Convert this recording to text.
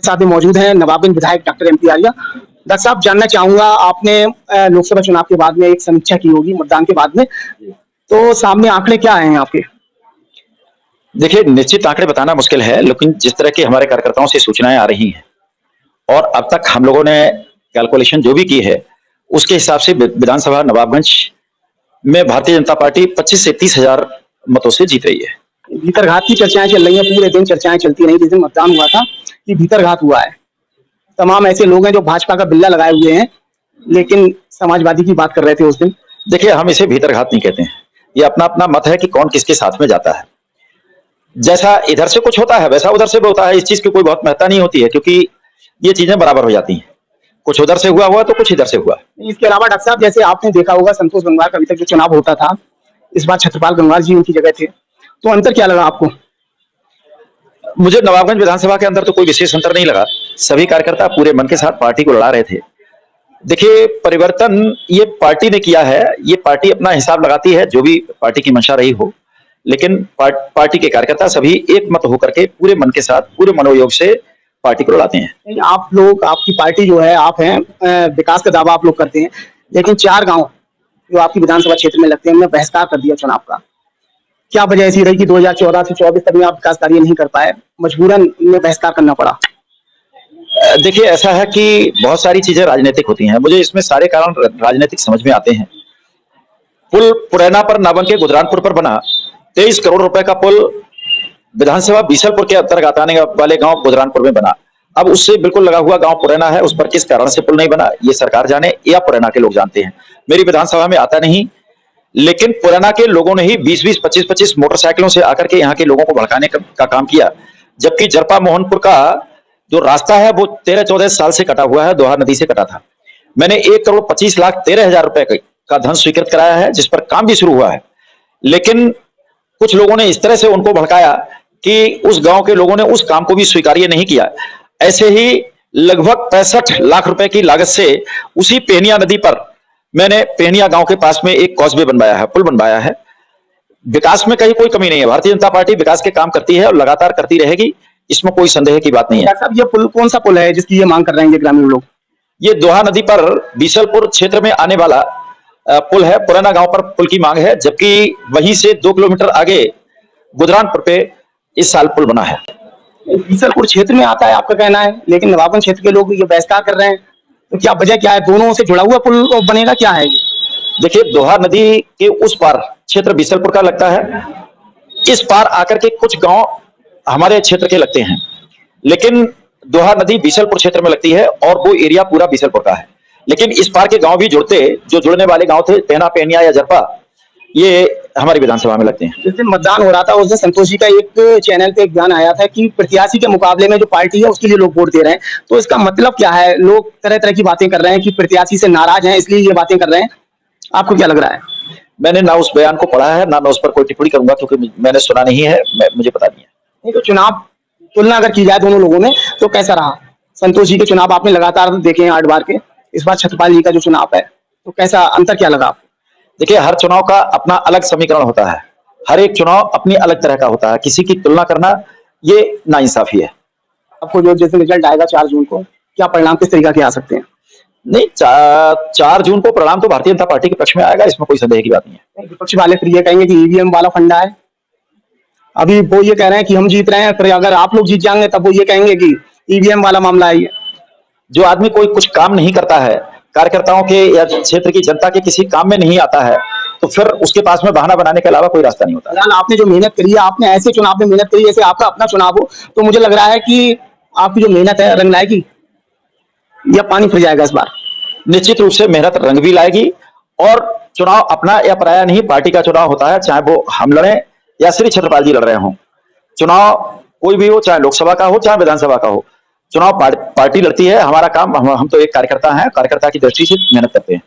साथ में मौजूद हैं नवाबगंज विधायक डॉक्टर एमपी आर्या। डॉक्टर साहब, जानना चाहूंगा, आपने लोकसभा चुनाव के बाद में एक समीक्षा की होगी मतदान के बाद में, तो सामने आंकड़े क्या आए हैं आपके? देखिए, निश्चित आंकड़े बताना मुश्किल है, लेकिन जिस तरह की हमारे कार्यकर्ताओं से सूचनाएं आ रही हैं और अब तक हम लोगों ने कैलकुलेशन जो भी की है, उसके हिसाब से विधानसभा नवाबगंज में भारतीय जनता पार्टी 25 से 30 हजार मतों से जीत रही है। भीतरघात की चर्चाएं चल रही हैं, पूरे दिन चर्चाएं चलती रही जिस दिन मतदान हुआ था कि भीतरघात हुआ है। तमाम ऐसे लोग हैं जो भाजपा का बिल्ला लगाए हुए हैं, लेकिन समाजवादी की बात कर रहे थे उस दिन। देखिए, हम इसे भीतरघात नहीं कहते हैं, ये अपना अपना मत है कि कौन किसके साथ में जाता है। जैसा इधर से कुछ होता है वैसा उधर से भी होता है, इस चीज की कोई बहुत महत्ता नहीं होती है, क्योंकि ये चीजें बराबर हो जाती हैं। कुछ उधर से हुआ तो कुछ इधर से हुआ। इसके अलावा डॉक्टर साहब, जैसे आपने देखा होगा संतोष गंगवार का अभी तक जो चुनाव होता था, इस बार छत्रपाल गंगवार जी उनकी जगह थे, तो अंतर क्या लगा आपको? मुझे नवाबगंज विधानसभा के अंदर तो कोई विशेष अंतर नहीं लगा। सभी कार्यकर्ता पूरे मन के साथ पार्टी को लड़ा रहे थे। देखिए, परिवर्तन ये पार्टी ने किया है, ये पार्टी अपना हिसाब लगाती है, जो भी पार्टी की मंशा रही हो, लेकिन पार्टी के कार्यकर्ता सभी एक मत होकर के पूरे मन के साथ पूरे मनोयोग से पार्टी को लड़ाते हैं। आप लोग, आपकी पार्टी जो है, आप हैं, विकास का दावा आप लोग करते हैं, लेकिन 4 गांव जो आपकी विधानसभा क्षेत्र में लगते हैं, उन्होंने बहिष्कार कर दिया चुनाव का। क्या वजह ऐसी रही कि 2014 से 24 तक में आप विकास कार्य नहीं कर पाए, मजबूरन में बहिष्कार करना पड़ा? देखिए, ऐसा है कि बहुत सारी चीजें राजनीतिक होती हैं, मुझे इसमें सारे कारण राजनीतिक समझ में आते हैं। पुल पुरैना पर ना बन के गुजरानपुर पर बना, 23 करोड़ रुपए का पुल विधानसभा बीसलपुर के अंतर्गत आने वाले गांव गुजरानपुर में बना। अब उससे बिल्कुल लगा हुआ गांव पुरैना है, उस पर किस कारण से पुल नहीं बना, ये सरकार जाने या पुरैना के लोग जानते हैं। मेरी विधानसभा में आता नहीं, लेकिन पुरैना के लोगों ने ही 20-20, 25-25 मोटरसाइकिलों से आकर के यहाँ के लोगों को भड़काने का काम किया। जबकि जरपा मोहनपुर का जो रास्ता है वो 13-14 साल से कटा हुआ है, दोहा नदी से कटा था। मैंने 1,25,13,000 रुपए का धन स्वीकृत कराया है, जिस पर काम भी शुरू हुआ है। लेकिन कुछ लोगों ने इस तरह से उनको भड़काया कि उस गांव के लोगों ने उस काम को भी स्वीकार्य नहीं किया। ऐसे ही लगभग 65 लाख रुपए की लागत से उसी पेहनिया नदी पर मैंने पेहनिया गांव के पास में एक कॉजवे बनवाया है, पुल बनवाया है। विकास में कहीं कोई कमी नहीं है, भारतीय जनता पार्टी विकास के काम करती है और लगातार करती रहेगी, इसमें कोई संदेह की बात नहीं है। साहब, ये पुल कौन सा पुल है जिसकी ये मांग कर रहे हैं ये ग्रामीण लोग? ये दोहा नदी पर बीसलपुर क्षेत्र में आने वाला पुल है, पुराना गांव पर पुल की मांग है, जबकि वहीं से 2 किलोमीटर आगे गुजरानपुर पे इस साल पुल बना है। बीसलपुर क्षेत्र में आता है आपका कहना है, लेकिन नवाबगंज क्षेत्र के लोग ये बहिष्कार कर रहे हैं, तो क्या वजह क्या है? दोनों से जुड़ा हुआ पुल बनेगा, क्या है? देखिए, दोहा नदी के उस पार क्षेत्र बीसलपुर का लगता है, इस पार आकर के कुछ गांव हमारे क्षेत्र के लगते हैं, लेकिन दोहा नदी बीसलपुर क्षेत्र में लगती है और वो एरिया पूरा बीसलपुर का है। लेकिन इस पार के गांव भी जुड़ते, जो जुड़ने वाले गांव थे, तेना, पेनिया या जरपा, ये हमारी विधानसभा में लगते हैं। जिस दिन मतदान हो रहा था उस दिन संतोष जी का एक चैनल पे एक बयान आया था कि प्रत्याशी के मुकाबले में जो पार्टी है उसके लिए लोग वोट दे रहे हैं, तो इसका मतलब क्या है? लोग तरह तरह की बातें कर रहे हैं कि प्रत्याशी से नाराज हैं इसलिए ये बातें कर रहे हैं, आपको क्या लग रहा है? मैंने ना उस बयान को पढ़ा है, ना मैं उस पर कोई टिप्पणी करूंगा, क्योंकि मैंने सुना नहीं है, मुझे पता नहीं है। नहीं, तो चुनाव तुलना अगर की जाए दोनों लोगों में तो कैसा रहा? संतोष जी के चुनाव आपने लगातार देखे हैं 8 बार के, इस बार छत्रपाल जी का जो चुनाव है, तो कैसा अंतर क्या लगा आपको? देखिए, हर चुनाव का अपना अलग समीकरण होता है, हर एक चुनाव अपनी अलग तरह का होता है, किसी की तुलना करना ये नाइंसाफी है। आपको जो जैसे रिजल्ट आएगा 4 जून को, क्या परिणाम किस तरीके के आ सकते हैं? नहीं, 4 जून को परिणाम तो भारतीय जनता पार्टी के पक्ष में आएगा, इसमें कोई संदेह की बात नहीं है। विपक्ष वाले फिर ये कहेंगे कि ईवीएम वाला फंडा है। अभी वो ये कह रहे हैं कि हम जीत रहे हैं, फिर अगर आप लोग जीत जाएंगे तब वो ये कहेंगे कि ईवीएम वाला मामला है। जो आदमी कोई कुछ काम नहीं करता है, कार्यकर्ताओं के या क्षेत्र की जनता के किसी काम में नहीं आता है, तो फिर उसके पास में बहाना बनाने के अलावा कोई रास्ता नहीं होता। आपने जो मेहनत करी है, आपने ऐसे चुनाव में मेहनत करी जैसे आपका अपना चुनाव हो, तो मुझे लग रहा है कि आपकी जो मेहनत है रंग लाएगी या पानी फिर जाएगा इस बार? निश्चित रूप से मेहनत रंग भी लाएगी, और चुनाव अपना या पराया नहीं, पार्टी का चुनाव होता है, चाहे वो हम लड़े या श्री छत्रपाल जी लड़ रहे हों। चुनाव कोई भी हो, चाहे लोकसभा का हो चाहे विधानसभा का हो, चुनाव पार्टी लड़ती है। हमारा काम, हम तो एक कार्यकर्ता हैं, कार्यकर्ता की दृष्टि से मेहनत करते हैं।